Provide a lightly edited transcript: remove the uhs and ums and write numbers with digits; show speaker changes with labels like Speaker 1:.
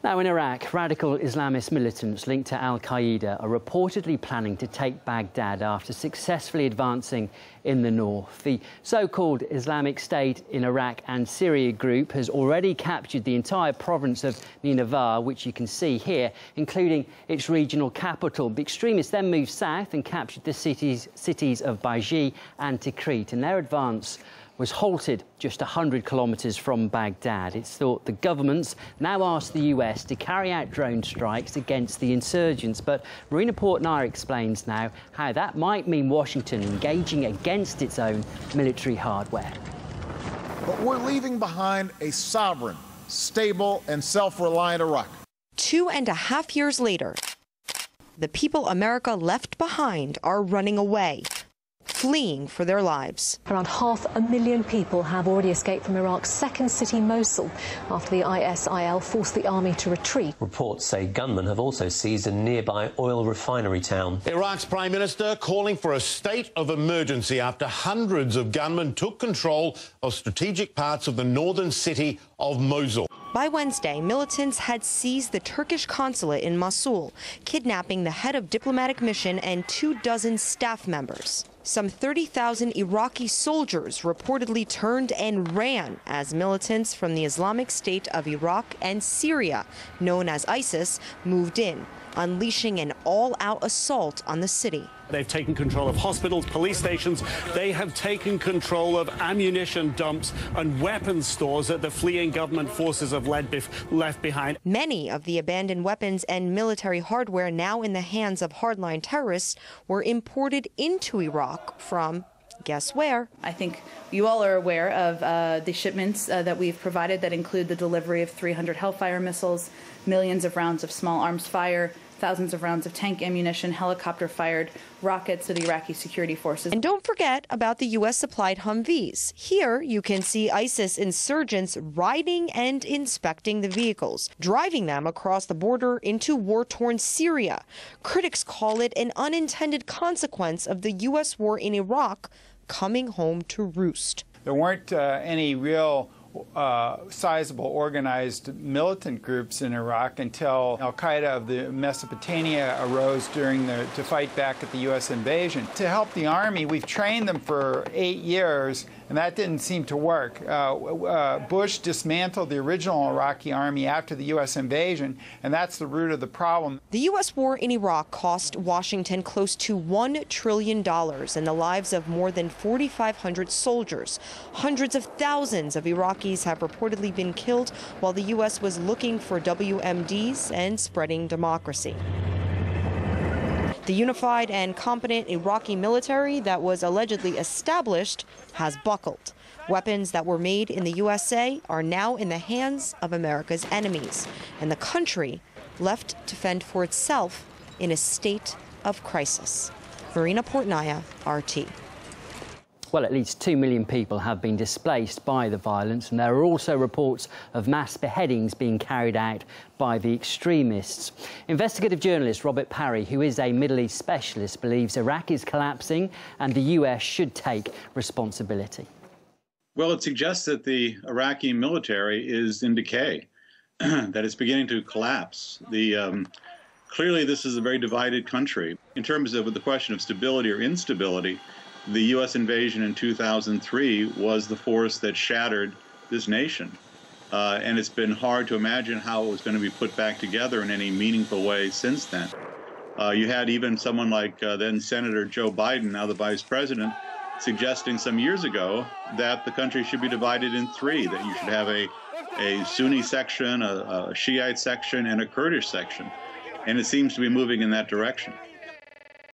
Speaker 1: Now in Iraq, radical Islamist militants linked to al-Qaeda are reportedly planning to take Baghdad after successfully advancing in the north. The so-called Islamic State in Iraq and Syria group has already captured the entire province of Nineveh, which you can see here, including its regional capital. The extremists then moved south and captured the cities of Baiji and Tikrit, and their advance was halted just 100 kilometres from Baghdad. It's thought the government's now asked the US to carry out drone strikes against the insurgents. But Marina Portnaya explains now how that might mean Washington engaging against its own military hardware.
Speaker 2: But we're leaving behind a sovereign, stable and self-reliant Iraq.
Speaker 3: 2.5 years later, the people America left behind are running away, fleeing for their lives.
Speaker 4: Around 500,000 people have already escaped from Iraq's second city, Mosul, after the ISIL forced the army to retreat.
Speaker 5: Reports say gunmen have also seized a nearby oil refinery town.
Speaker 6: Iraq's Prime Minister calling for a state of emergency after hundreds of gunmen took control of strategic parts of the northern city of Mosul.
Speaker 3: By Wednesday, militants had seized the Turkish consulate in Mosul, kidnapping the head of diplomatic mission and 24 staff members. Some 30,000 Iraqi soldiers reportedly turned and ran as militants from the Islamic State of Iraq and Syria, known as ISIS, moved in, unleashing an all-out assault on the city.
Speaker 7: They've taken control of hospitals, police stations. They have taken control of ammunition dumps and weapons stores that the fleeing government forces have left behind.
Speaker 3: Many of the abandoned weapons and military hardware now in the hands of hardline terrorists were imported into Iraq from, guess where?
Speaker 8: I think you all are aware of the shipments that we've provided that include the delivery of 300 Hellfire missiles, millions of rounds of small arms fire, thousands of rounds of tank ammunition, helicopter-fired rockets to the Iraqi security forces.
Speaker 3: And don't forget about the U.S.-supplied Humvees. Here you can see ISIS insurgents riding and inspecting the vehicles, driving them across the border into war-torn Syria. Critics call it an unintended consequence of the U.S. war in Iraq coming home to roost.
Speaker 9: There weren't any real sizable organized militant groups in Iraq until al-Qaeda of the Mesopotamia arose to fight back at the U.S. invasion. To help the army, we've trained them for 8 years, and that didn't seem to work. Bush dismantled the original Iraqi army after the U.S. invasion, and that's the root of the problem.
Speaker 3: The U.S. war in Iraq cost Washington close to $1 trillion and the lives of more than 4,500 soldiers. Hundreds of thousands of Iraqis have reportedly been killed while the U.S. was looking for WMDs and spreading democracy. The unified and competent Iraqi military that was allegedly established has buckled. Weapons that were made in the USA are now in the hands of America's enemies, and the country left to fend for itself in a state of crisis. Marina Portnaya, RT.
Speaker 1: Well, at least 2 million people have been displaced by the violence, and there are also reports of mass beheadings being carried out by the extremists. Investigative journalist Robert Parry, who is a Middle East specialist, believes Iraq is collapsing and the US should take responsibility.
Speaker 10: Well, it suggests that the Iraqi military is in decay, that it's beginning to collapse. Clearly, this is a very divided country. In terms of the question of stability or instability, the U.S. invasion in 2003 was the force that shattered this nation. And it's been hard to imagine how it was going to be put back together in any meaningful way since then. You had even someone like then Senator Joe Biden, now the vice president, suggesting some years ago that the country should be divided in three, that you should have a Sunni section, a Shiite section, and a Kurdish section. And it seems to be moving in that direction.